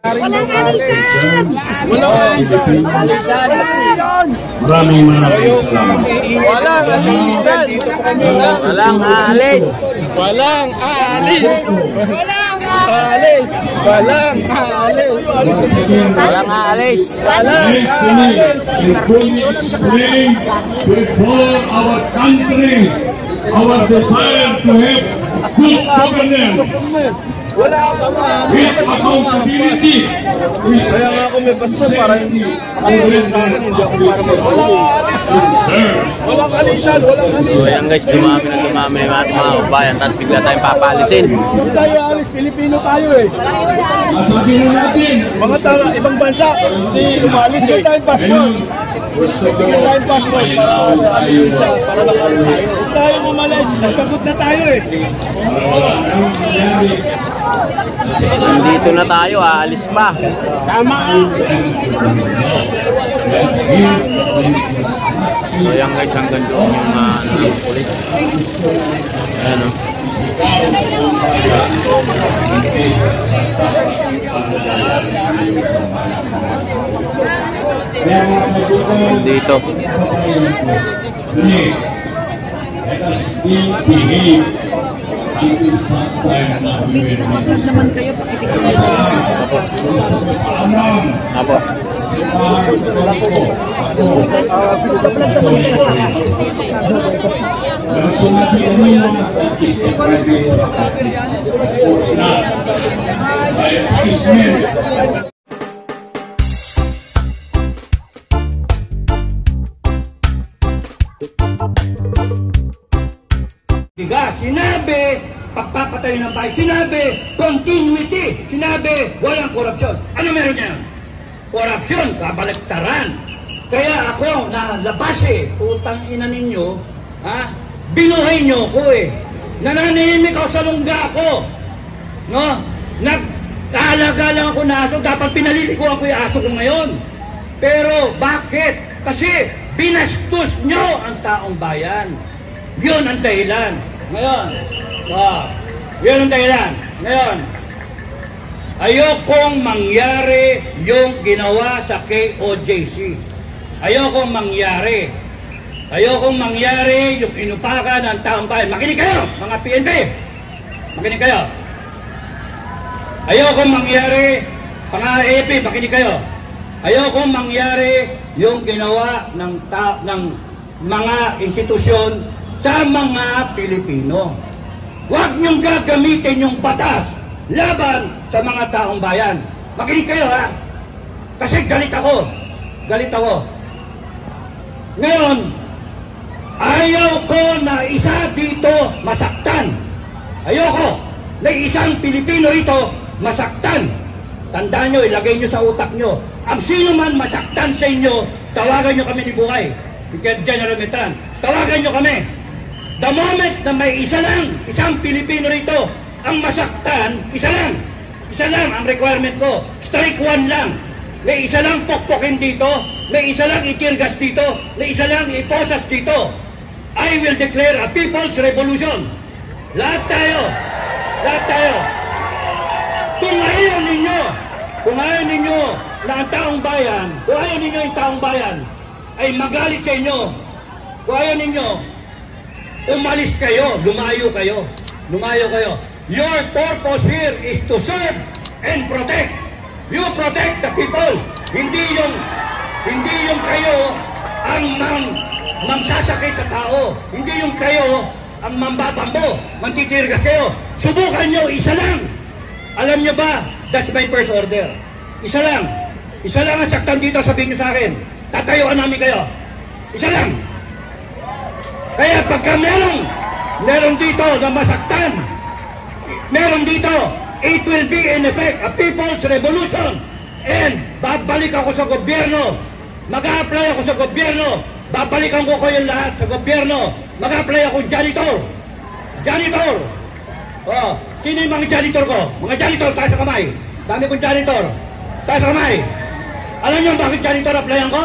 Walang alisan! Walang alisan! Maraming salamat. Walang alisan! Walang aalis! Walang aalis! Walang aalis! Walang aalis! Walang aalis! Make tonight and fully explain before our country our desire to have good governance. Wala akong With accountability, kaya nga ako may pastor para hindi walang alisan, walang alisan. So yan guys, dumami na dumami na mga kabayan, tapos bigla tayong papalitin. Kung tayo alis, Pilipino tayo eh. sabihin natin, Mga ibang bansa, hindi umalis eh. Bigyan tayong passport. Bigyan tayong passport para alisan, para nakalis tayo. Kung tayo umalis, nagpagod na tayo eh. Nandito na tayo, aalis pa. Tama ah. So yan guys, hanggang doon yung ulit. Ayan o. Dito. Please, let us still behave until such time that we will meet. naman kayo, pakitignan Apo. Diga, sinabi, pagpapatay ng bahay, sinabi, continuity, sinabi, walang korupsyon. Ano meron niya? Korupsyon, kabaliktaran. Kaya ako, nalabas eh, utang ina ninyo, ha? Binuhay nyo ko eh. Nananahimik ako sa lungga ko. No? Nag-aalaga lang ako na aso, dapat pinalilikuan ko yung aso ko ngayon. Pero, bakit? Kasi, binastos nyo ang taong bayan. Yun ang dahilan. Ngayon, yun ang dahilan. Ngayon, ayokong mangyari yung ginawa sa KOJC. Ayokong mangyari. Ayokong mangyari yung inupakan ng taong bayan. Makinig kayo, mga PNP. Makinig kayo. Ayokong mangyari, mga AP, makinig kayo. Ayokong mangyari yung ginawa ng mga institusyon sa mga Pilipino. Huwag niyong gagamitin yung batas laban sa mga taong bayan. Makinig kayo ha. Kasi galit ako. Galit ako. Ngayon, ayaw ko na isa dito masaktan. Ayoko na isang Pilipino ito masaktan. Tandaan nyo, ilagay nyo sa utak nyo. Ang sino man masaktan sa inyo, tawagan nyo kami ni Bukay. General Metran. Tawagan nyo kami. The moment na may isang Pilipino rito, ang masaktan, isa lang ang requirement ko. Strike one lang. May isa lang pokpokin dito, may isa lang itirgas dito, may isa lang iposas dito. I will declare a people's revolution. Lahat tayo. Kung ayaw ninyo na ang taong bayan, kung ayaw ninyo yung taong bayan, ay magalit sa inyo. Kung ayaw ninyo, umalis kayo, lumayo kayo. Your purpose here is to serve and protect. You protect the people. Hindi yung kayo ang magsasakit sa tao. Hindi yung kayo ang mambabambo, mantitirgas kayo. Subukan nyo, isa lang. Alam nyo ba, that's my first order. Isa lang ang saktan dito, sabihin nyo sa akin. Tatayuan namin kayo. Isa lang. Kaya pagka meron dito na masaktan, meron dito, it will be in effect a people's revolution. And babalik ako sa gobyerno. Mag-a-apply ako sa gobyerno. Babalikan ko kayo lahat sa gobyerno. Mag-a-apply ako janitor. Oh, sino yung mga janitor ko? Mga janitor, taas sa kamay. Dami kong janitor. Taas sa kamay. Alam niyo bakit janitor applyan ko?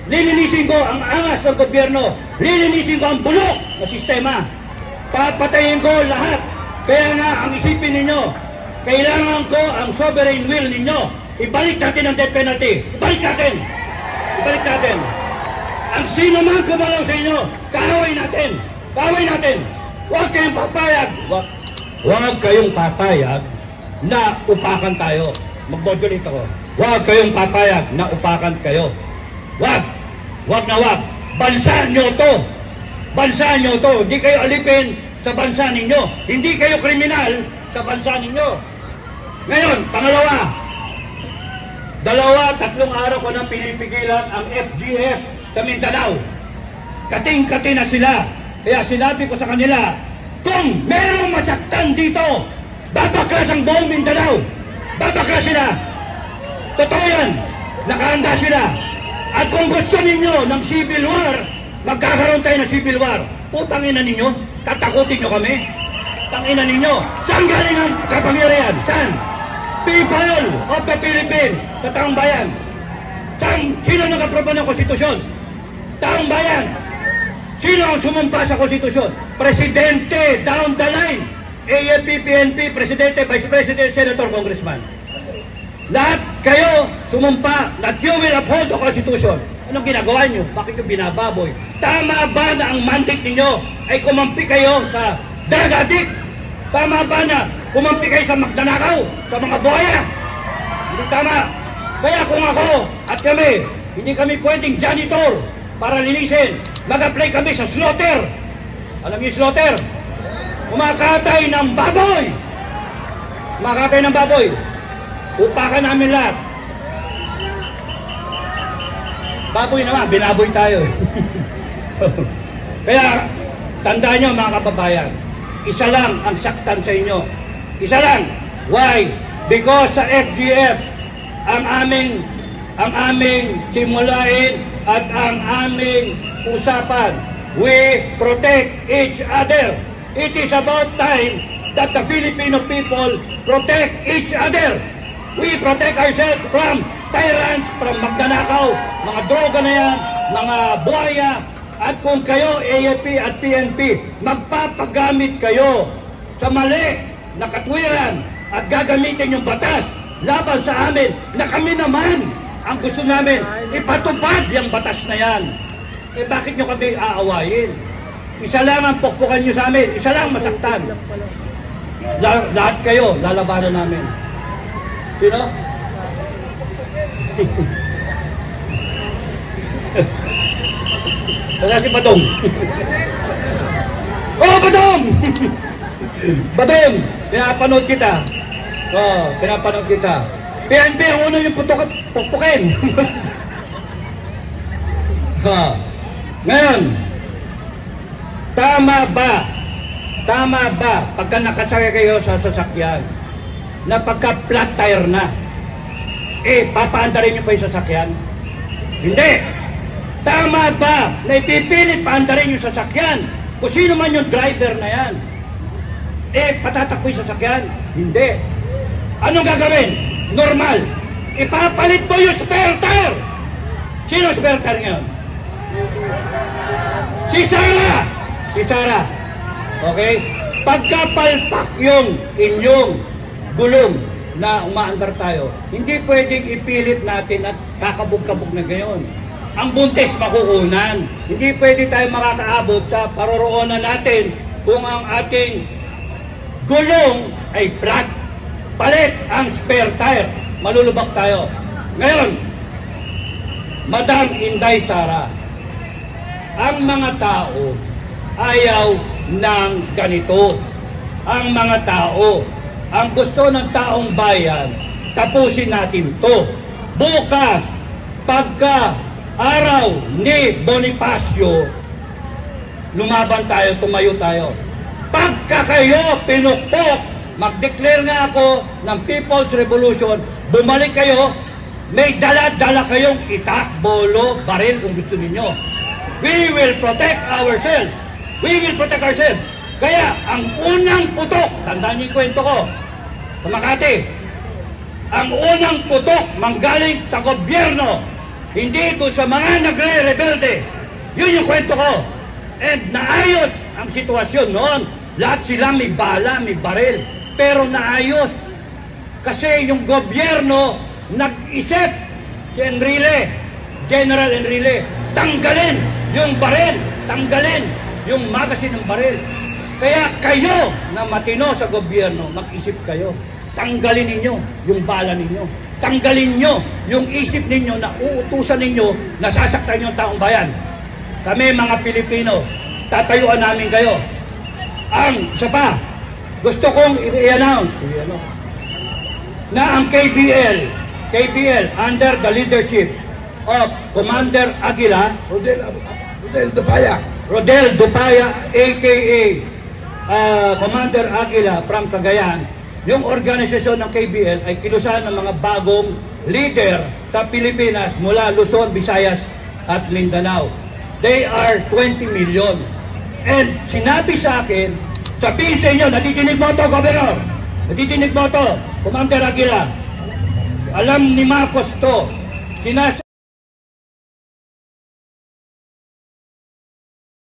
Lilinisin ko ang angas ng gobyerno. Lilinisin ko ang bulok na sistema. Papatayin ko lahat. Kaya nga, ang isipin ninyo, kailangan ko ang sovereign will ninyo. Ibalik natin ang death penalty. Ibalik natin. Ibalik natin. Ang sino man kumalaw sa inyo, kaaway natin. Kaaway natin. Huwag kayong papayag. Huwag kayong papayag na upakan tayo. Mag-modulate ako. Huwag kayong papayag na upakan kayo. Huwag. Huwag na huwag. Bansa nyo to. Bansa nyo to. Hindi kayo alipin sa bansa ninyo. Hindi kayo kriminal sa bansa ninyo. Ngayon, pangalawa. 2-3 araw ko nang pinipigilan ang FGF sa Mindanao. Kating-kati na sila. Kaya sinabi ko sa kanila, kung merong masaktan dito, babaklas ang buong Mindanao. Babaklas sila. Totoo yan. Nakahanda sila. At kung gusto ninyo ng civil war, magkakaroon tayo ng civil war. Putang ina ninyo, tatakutin nyo kami. Tangina ninyo. Saan galing ang kapangyarihan? Saan? People of the Philippines sa taong bayan. Sino nag-aproba ng konstitusyon? Taong bayan. Sino ang sumumpa sa konstitusyon? Presidente, down the line. AFP, PNP, Presidente, Vice President, Senator, Congressman. Lahat kayo sumumpa that you will uphold the Constitution. Anong ginagawa nyo? Bakit nyo binababoy? Tama ba na ang mandate ninyo ay kumampi kayo sa drug addict? Tama ba na kumampi kayo sa magdanakaw, sa mga buhaya? Hindi tama. Kaya kung ako at kami, hindi kami pwedeng janitor para linisin. Mag-apply kami sa slaughter. Alam niyo slaughter? Kumakatay ng baboy. Kumakatay ng baboy. Upakan namin lahat. Baboy naman, binaboy tayo. Kaya, tandaan nyo mga kababayan, isa lang ang saktan sa inyo. Isa lang. Why? Because sa FGF, ang aming simulain at ang aming usapan, we protect each other. It is about time that the Filipino people protect each other. We protect ourselves from tyrants, from magdanakaw, mga droga na yan, mga buhaya. At kung kayo, AFP at PNP, magpapagamit kayo sa mali na katwiran at gagamitin yung batas laban sa amin, na kami naman ang gusto namin ipatupad yung batas na yan. Eh bakit nyo kami aawayin? Isa lang ang pukpukan nyo sa amin, isa lang masaktan. Lahat kayo, lalabanan namin. Sino? Wala si Badong. Oh, Badong! Badong, pinapanood kita. Oh, pinapanood kita. PNP, ang uno yung pukpukin. Ngayon, tama ba pagka nakasakay kayo sa sasakyan na pagka flat tire na, papaandarin nyo pa yung sasakyan? Hindi. Tama ba na ipipilit paandarin yung sasakyan kung sino man yung driver na yan? Patatakbo yung sasakyan? Hindi. Anong gagawin? Normal. Ipapalit mo yung spare tire. Sino spare tire ngayon? Si Sarah. Si Sarah. Okay? Pagkapalpak yung inyong gulong na umaandar tayo, hindi pwedeng ipilit natin at kakabog-kabog na gayon. Ang buntis makukunan. Hindi pwede tayo makakaabot sa paroroonan natin kung ang ating gulong ay flat. Palit ang spare tire. Malulubak tayo. Ngayon, Madam Inday Sara, ang mga tao ayaw ng ganito. Ang mga tao, ang gusto ng taong bayan, tapusin natin to. Bukas, pagka araw ni Bonifacio, lumaban tayo, tumayo tayo. Pagka kayo pinukpok, mag-declare nga ako ng People's Revolution, bumalik kayo, may dala-dala kayong itak, bolo, baril kung gusto ninyo. We will protect ourselves. We will protect ourselves. Kaya, ang unang putok, tandaan niyo yung kwento ko, sa Makati, ang unang putok manggaling sa gobyerno, hindi ito sa mga nagre-rebelde. Yun yung kwento ko. And naayos ang sitwasyon noon. Lahat sila may bala, may baril. Pero naayos. Kasi yung gobyerno nag-isip, si Enrile, General Enrile, tanggalin yung baril, tanggalin yung magasin ng baril. Kaya kayo na matino sa gobyerno, mag-isip kayo. Tanggalin ninyo yung bala ninyo. Tanggalin nyo yung isip ninyo na uutusan ninyo na sasaktan yung taong bayan. Kami mga Pilipino, tatayuan namin kayo. Ang isa pa, gusto kong i-announce na ang KBL under the leadership of Commander Aguila, Rodel Dupaya, aka Commander Aguila from Cagayan, yung organisasyon ng KBL ay kinusahan ng mga bagong leader sa Pilipinas mula Luzon, Visayas at Mindanao. They are 20 million. And sinabi sa akin, sabihin sa inyo, natidinig mo ito, Governor, natidinig mo ito, Commander Aguila, alam ni Marcos to,